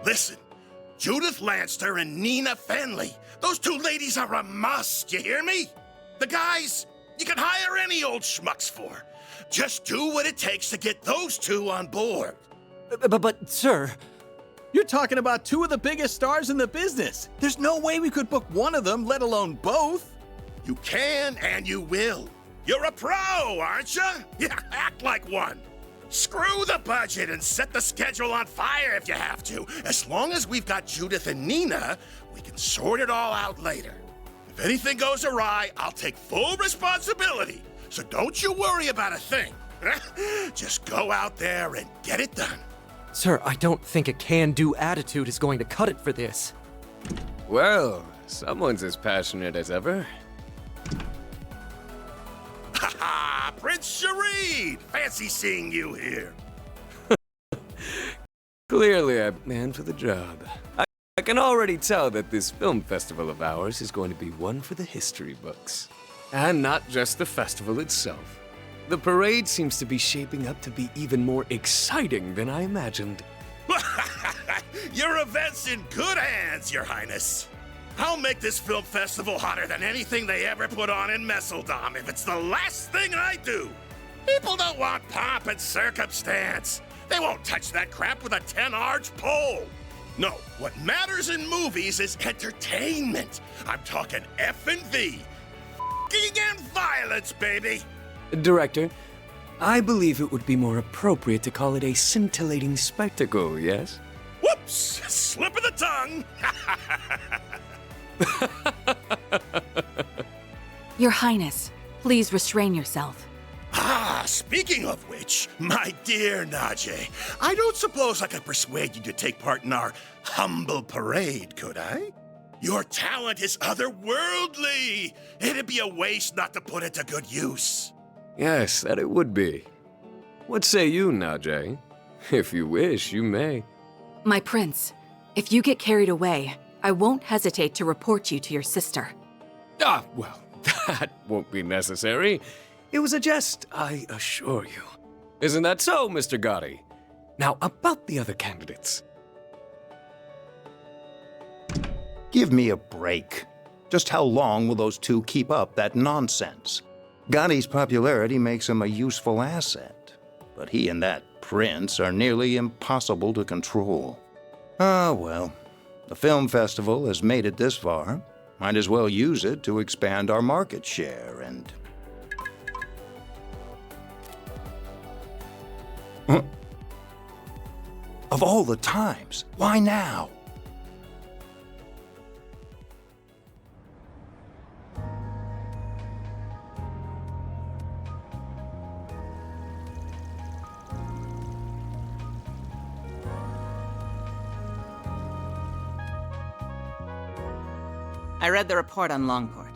Listen, Judith Lanster and Nina Fenley. Those two ladies are a must, you hear me? The guys, you can hire any old schmucks for. Just do what it takes to get those two on board. But, sir... You're talking about two of the biggest stars in the business. There's no way we could book one of them, let alone both. You can and you will. You're a pro, aren't you? Yeah, act like one. Screw the budget and set the schedule on fire if you have to. As long as we've got Judith and Nina, we can sort it all out later. If anything goes awry, I'll take full responsibility. So don't you worry about a thing. Just go out there and get it done. Sir, I don't think a can-do attitude is going to cut it for this. Well, someone's as passionate as ever. Ha ha! Prince Shareed! Fancy seeing you here. Clearly I'm man for the job. I can already tell that this film festival of ours is going to be one for the history books. And not just the festival itself. The parade seems to be shaping up to be even more exciting than I imagined. Your event's in good hands, Your Highness. I'll make this film festival hotter than anything they ever put on in Messeldom if it's the last thing I do. People don't want pomp and circumstance. They won't touch that crap with a 10-arch pole. No, what matters in movies is entertainment. I'm talking F&V. F***ing and violence, baby. Director, I believe it would be more appropriate to call it a scintillating spectacle, yes? Whoops! Slip of the tongue! Your Highness, please restrain yourself. Ah, speaking of which, my dear Najee, I don't suppose I could persuade you to take part in our humble parade, could I? Your talent is otherworldly. It'd be a waste not to put it to good use. Yes, that it would be. What say you, Najee? If you wish, you may. My prince, if you get carried away, I won't hesitate to report you to your sister. Ah, well, that won't be necessary. It was a jest, I assure you. Isn't that so, Mr. Gotti? Now, about the other candidates. Give me a break. Just how long will those two keep up that nonsense? Gotti's popularity makes him a useful asset, but he and that prince are nearly impossible to control. Ah, well, the film festival has made it this far. Might as well use it to expand our market share and... Of all the times, why now? I read the report on Longport.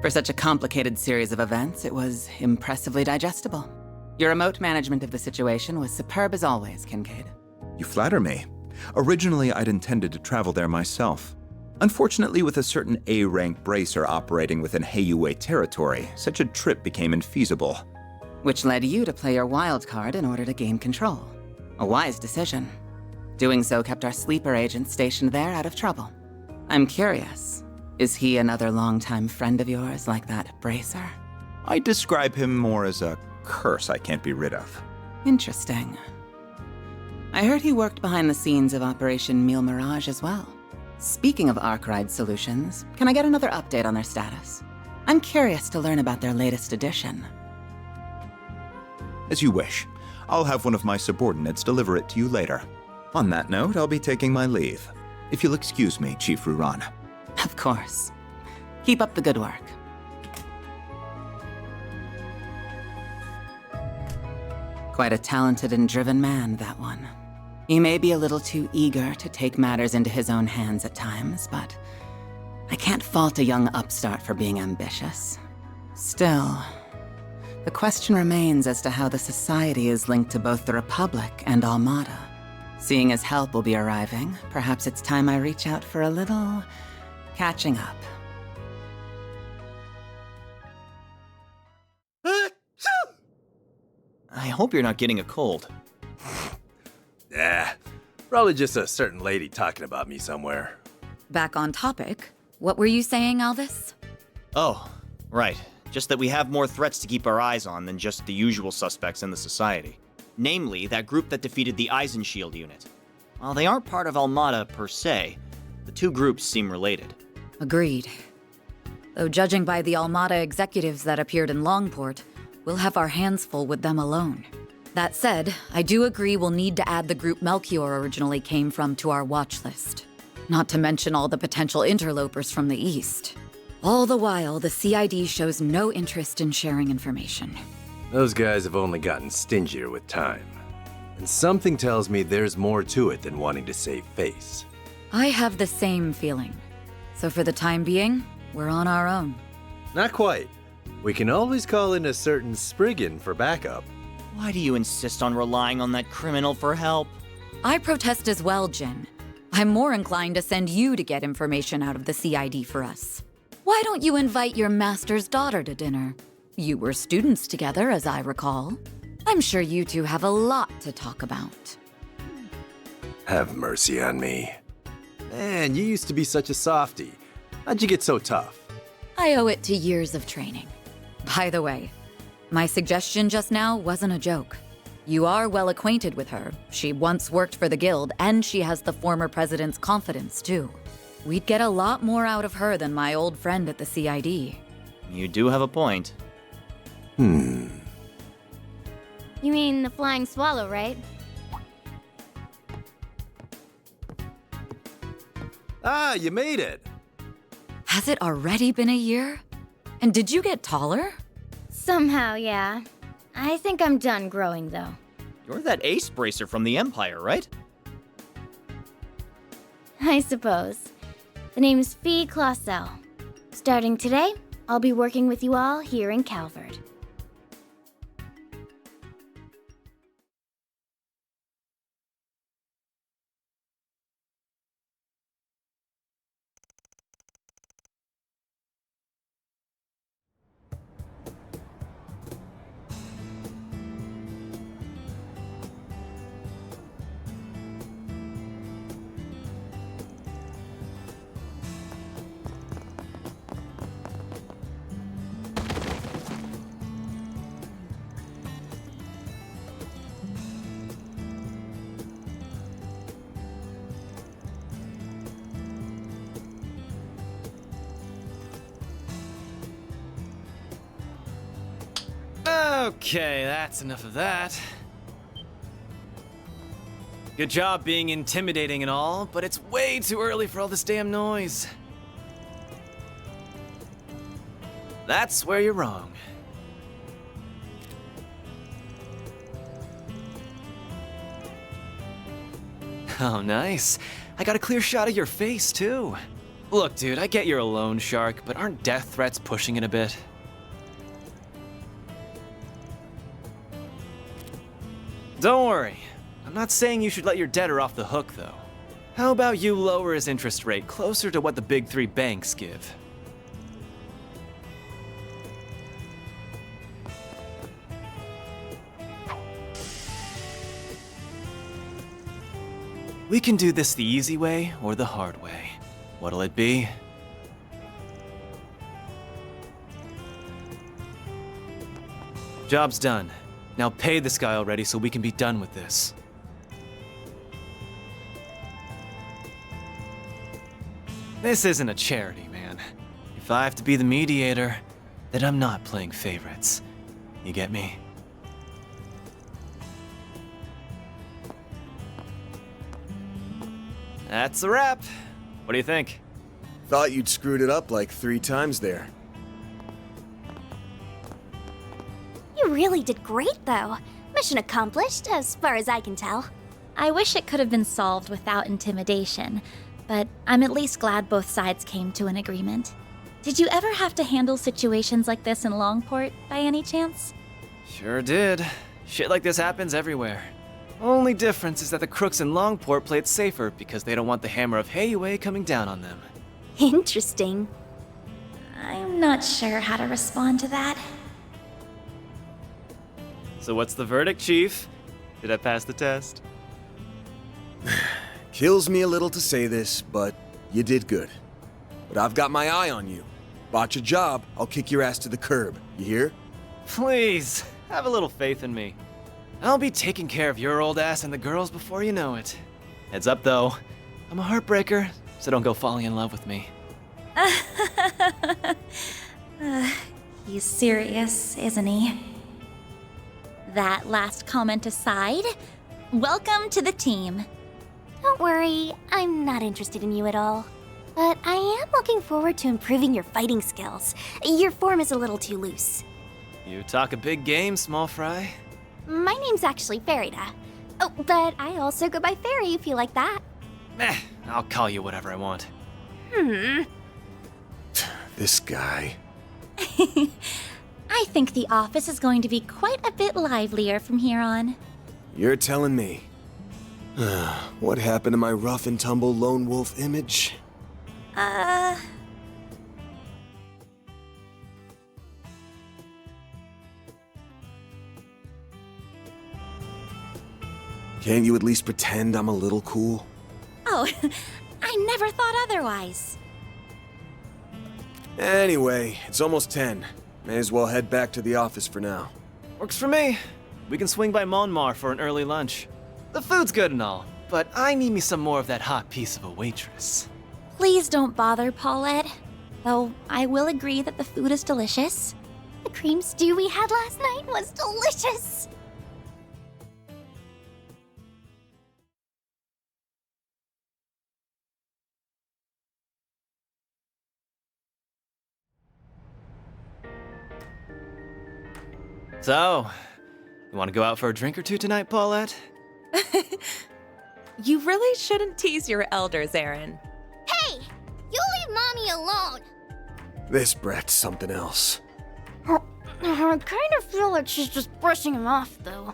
For such a complicated series of events, it was impressively digestible. Your remote management of the situation was superb as always, Kincaid. You flatter me. Originally, I'd intended to travel there myself. Unfortunately, with a certain A-rank bracer operating within Heiyue territory, such a trip became infeasible. Which led you to play your wild card in order to gain control. A wise decision. Doing so kept our sleeper agent stationed there out of trouble. I'm curious, is he another longtime friend of yours like that bracer? I describe him more as a curse I can't be rid of. Interesting. I heard he worked behind the scenes of Operation Meal Mirage as well. Speaking of Arkwright Solutions, can I get another update on their status? I'm curious to learn about their latest edition. As you wish. I'll have one of my subordinates deliver it to you later. On that note, I'll be taking my leave. If you'll excuse me, Chief Ruran. Of course. Keep up the good work. Quite a talented and driven man, that one. He may be a little too eager to take matters into his own hands at times, but I can't fault a young upstart for being ambitious. Still, the question remains as to how the Society is linked to both the Republic and Armada. Seeing as help will be arriving, perhaps it's time I reach out for a little catching up. I hope you're not getting a cold. Yeah, probably just a certain lady talking about me somewhere. Back on topic, what were you saying, Alvis? Oh, right. Just that we have more threats to keep our eyes on than just the usual suspects in the society. Namely, that group that defeated the Eisenshield unit. While they aren't part of Almada per se, the two groups seem related. Agreed. Though judging by the Almada executives that appeared in Longport, we'll have our hands full with them alone. That said, I do agree we'll need to add the group Melchior originally came from to our watch list. Not to mention all the potential interlopers from the east. All the while, the CID shows no interest in sharing information. Those guys have only gotten stingier with time. And something tells me there's more to it than wanting to save face. I have the same feeling. So for the time being, we're on our own. Not quite. We can always call in a certain Spriggan for backup. Why do you insist on relying on that criminal for help? I protest as well, Jin. I'm more inclined to send you to get information out of the CID for us. Why don't you invite your master's daughter to dinner? You were students together, as I recall. I'm sure you two have a lot to talk about. Have mercy on me. Man, you used to be such a softie. How'd you get so tough? I owe it to years of training. By the way, my suggestion just now wasn't a joke. You are well acquainted with her. She once worked for the guild, and she has the former president's confidence, too. We'd get a lot more out of her than my old friend at the CID. You do have a point. You mean the flying swallow, right? Ah, you made it! Has it already been a year? And did you get taller? Somehow, yeah. I think I'm done growing, though. You're that ace bracer from the Empire, right? I suppose. The name's Fee Clausel. Starting today, I'll be working with you all here in Calvard. Okay, that's enough of that. Good job being intimidating and all, but it's way too early for all this damn noise. That's where you're wrong. Oh, nice. I got a clear shot of your face, too. Look, dude, I get you're a loan shark, but aren't death threats pushing it a bit? Don't worry. I'm not saying you should let your debtor off the hook, though. How about you lower his interest rate closer to what the big three banks give? We can do this the easy way or the hard way. What'll it be? Job's done. Now pay this guy already so we can be done with this. This isn't a charity, man. If I have to be the mediator, then I'm not playing favorites. You get me? That's a wrap. What do you think? Thought you'd screwed it up like 3 times there. You really did great, though. Mission accomplished, as far as I can tell. I wish it could have been solved without intimidation, but I'm at least glad both sides came to an agreement. Did you ever have to handle situations like this in Longport, by any chance? Sure did. Shit like this happens everywhere. Only difference is that the crooks in Longport play it safer because they don't want the hammer of Heyue coming down on them. Interesting. I'm not sure how to respond to that. So what's the verdict, Chief? Did I pass the test? Kills me a little to say this, but you did good. But I've got my eye on you. Botch a job, I'll kick your ass to the curb. You hear? Please, have a little faith in me. I'll be taking care of your old ass and the girls before you know it. Heads up, though. I'm a heartbreaker, so don't go falling in love with me. He's serious, isn't he? That last comment aside, welcome to the team. Don't worry, I'm not interested in you at all. But I am looking forward to improving your fighting skills. Your form is a little too loose. You talk a big game, small fry. My name's actually Farida. Oh, but I also go by Fairy if you like that. I'll call you whatever I want. This guy. I think the office is going to be quite a bit livelier from here on. You're telling me. What happened to my rough and tumble lone wolf image? Can't you at least pretend I'm a little cool? Oh, I never thought otherwise. Anyway, it's almost 10. May as well head back to the office for now. Works for me. We can swing by Monmar for an early lunch. The food's good and all, but I need me some more of that hot piece of a waitress. Please don't bother, Paulette. Though I will agree that the food is delicious. The cream stew we had last night was delicious. So, you want to go out for a drink or two tonight, Paulette? You really shouldn't tease your elders, Aaron. Hey! You leave Mommy alone! This brat's something else. I kind of feel like she's just brushing him off, though.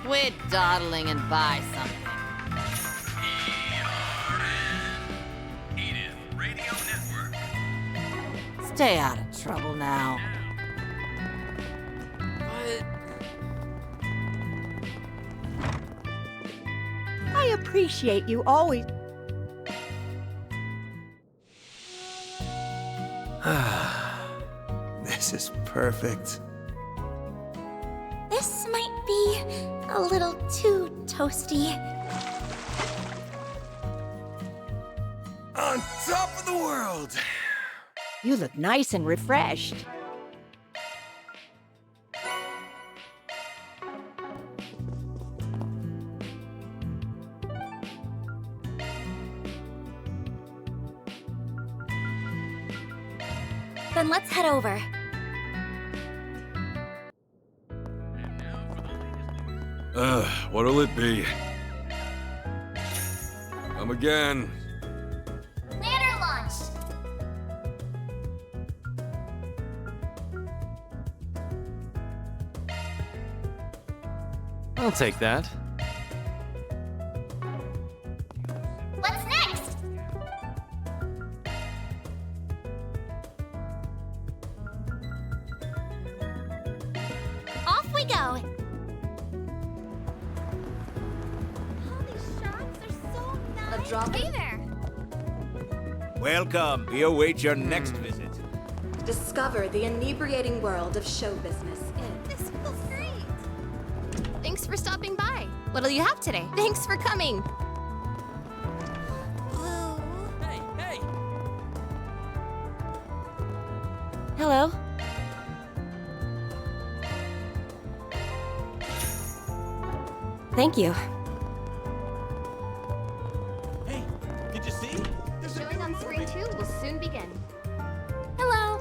Quit dawdling and buy something. Stay out of trouble now. I appreciate you always. This is perfect. This might be a little too toasty. On top of the world! You look nice and refreshed. Then let's head over. What'll it be? Come again. Ladder launched! I'll take that. What's next? Off we go! A drop. Hey there! Welcome. We await your next visit. Discover the inebriating world of show business in This feels great! Thanks for stopping by. What'll you have today? Thanks for coming. Hey, hey! Hello. Thank you. Hey, did you see? Showing on screen 2 will soon begin. Hello.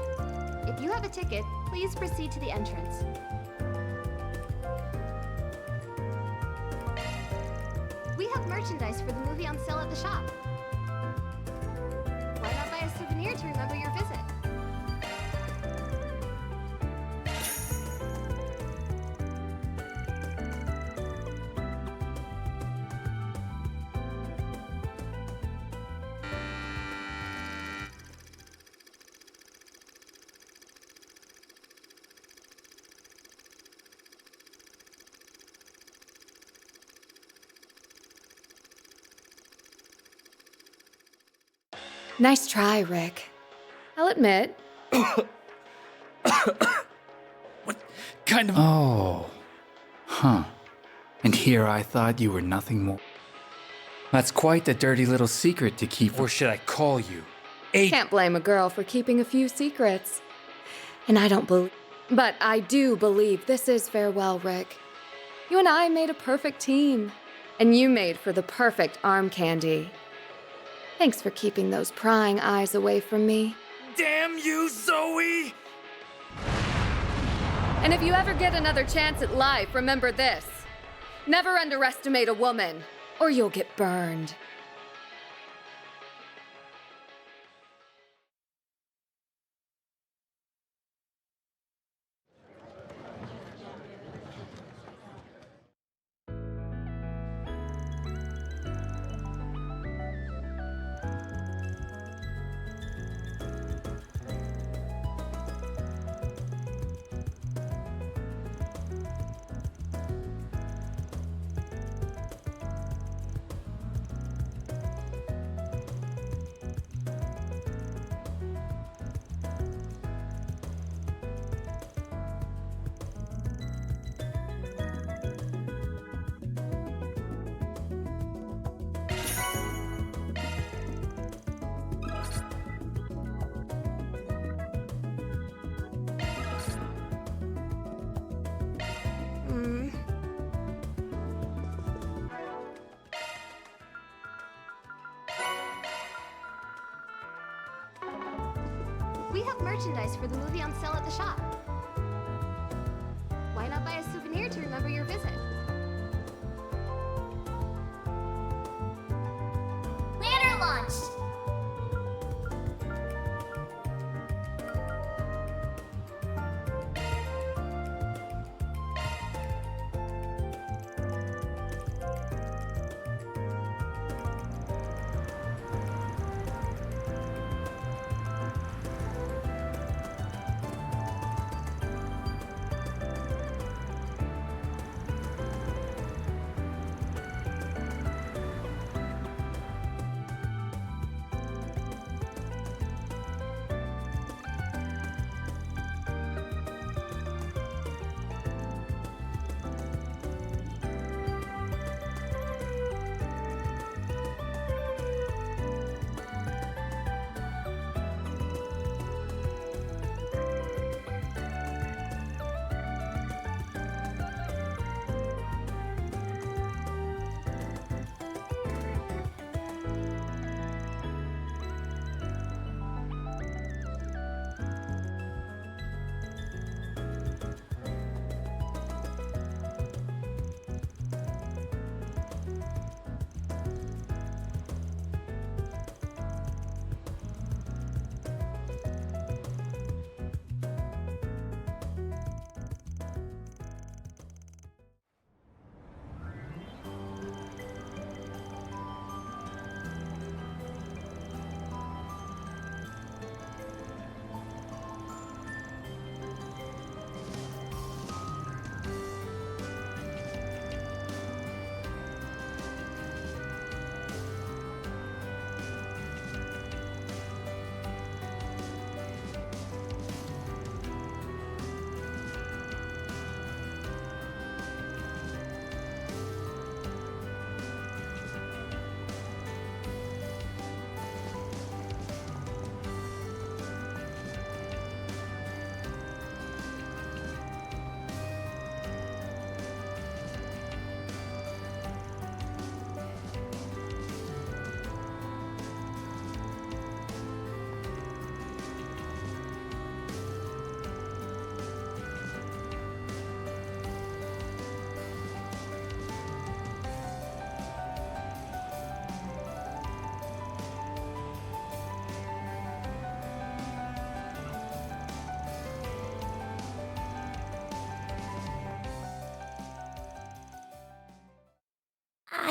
If you have a ticket, please proceed to the entrance. We have merchandise for the movie on sale at the shop. Why not buy a souvenir to remember your visit? Nice try, Rick. I'll admit. Kind of. Oh. Huh. And here I thought you were nothing more. That's quite the dirty little secret to keep. Or should I call you? Can't blame a girl for keeping a few secrets. And I don't believe. But I do believe this is farewell, Rick. You and I made a perfect team. And you made for the perfect arm candy. Thanks for keeping those prying eyes away from me. Damn you, Zoe! And if you ever get another chance at life, remember this. Never underestimate a woman, or you'll get burned. We have merchandise for the movie on sale at the shop. Why not buy a souvenir to remember your visit? Ladder launched!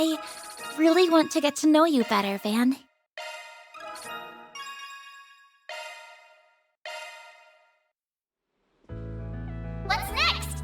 I really want to get to know you better, Van. What's next?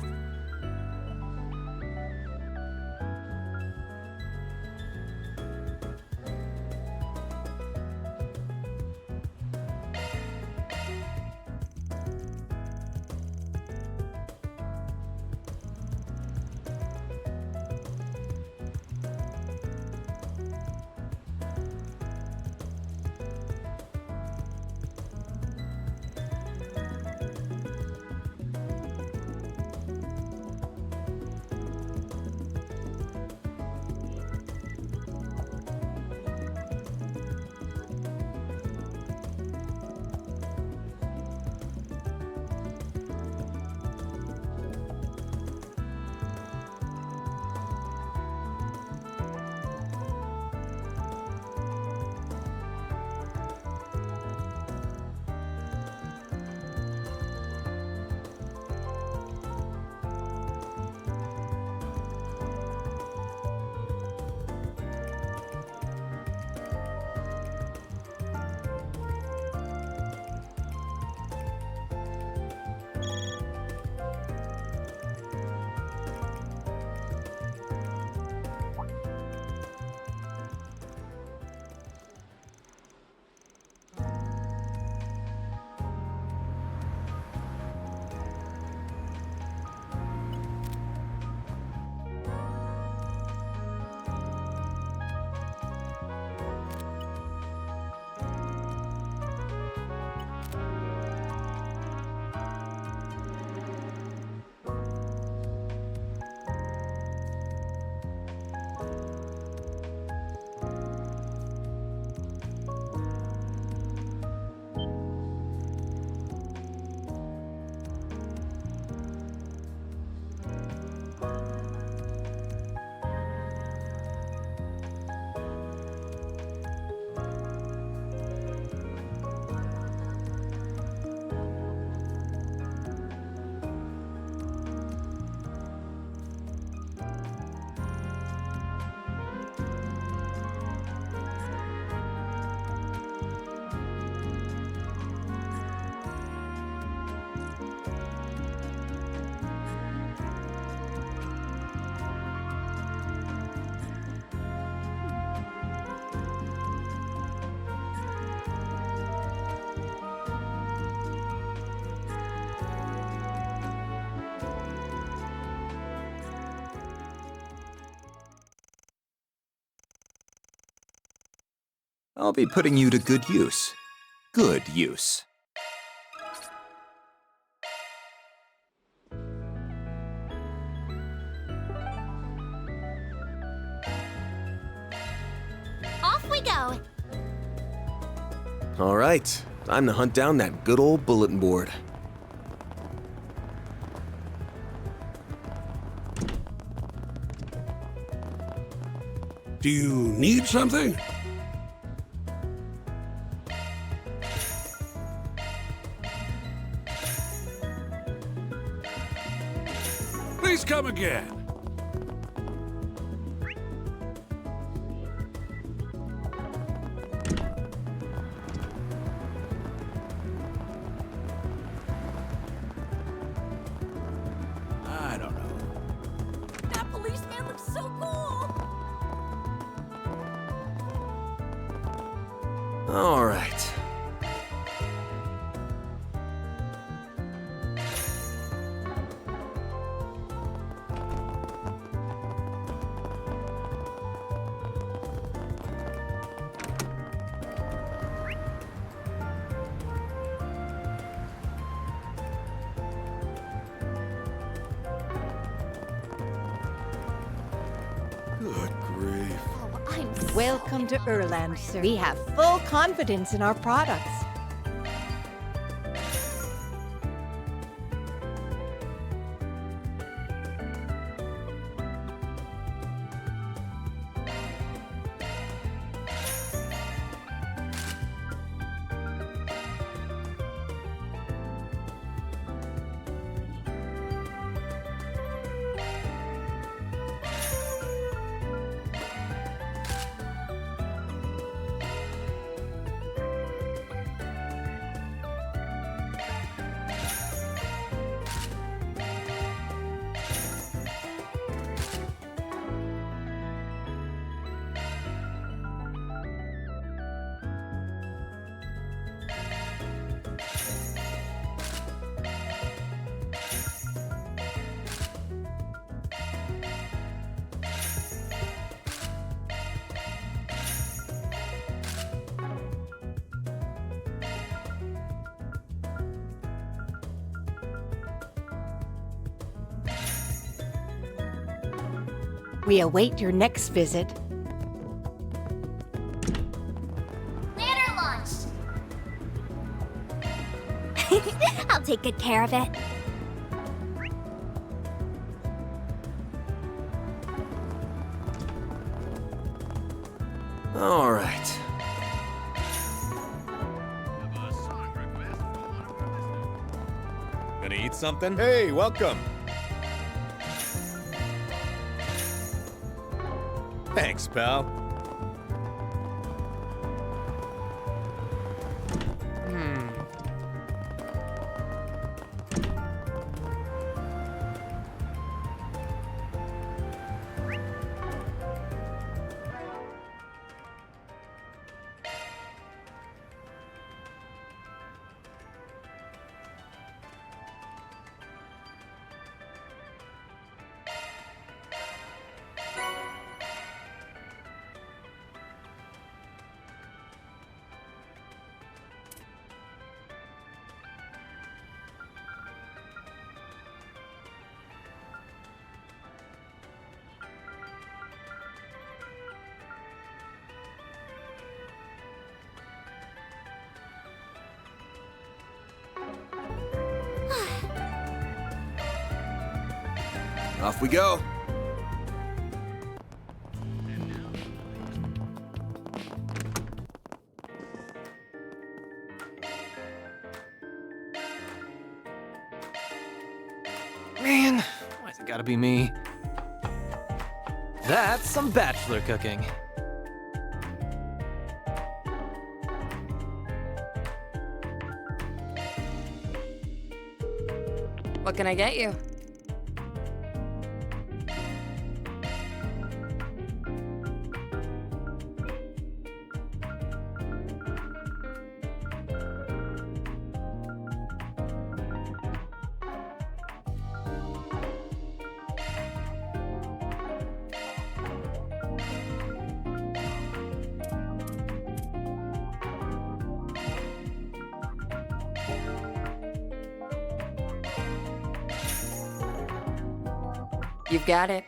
I'll be putting you to good use. Good use. Off we go. All right, time to hunt down that good old bulletin board. Do you need something? Please come again. I don't know. That policeman looks so cool! All right. Good grief. Welcome to Erland, sir. We have full confidence in our products. We await your next visit. Ladder launched! I'll take good care of it. All right. Gonna eat something? Hey, welcome. Thanks, pal. Off we go. Man, why's it gotta be me? That's some bachelor cooking. What can I get you? You've got it.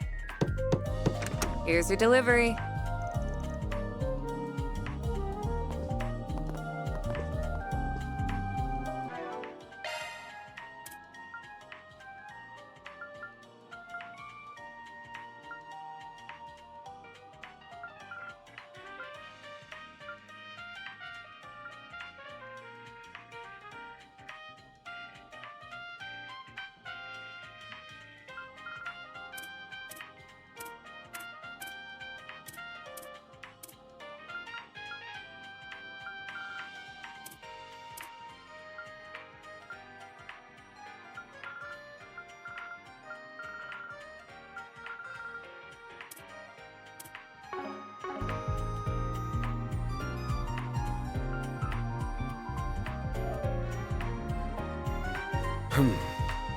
Here's your delivery.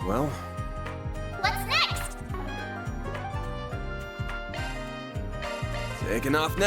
Well, What's next? taking off now.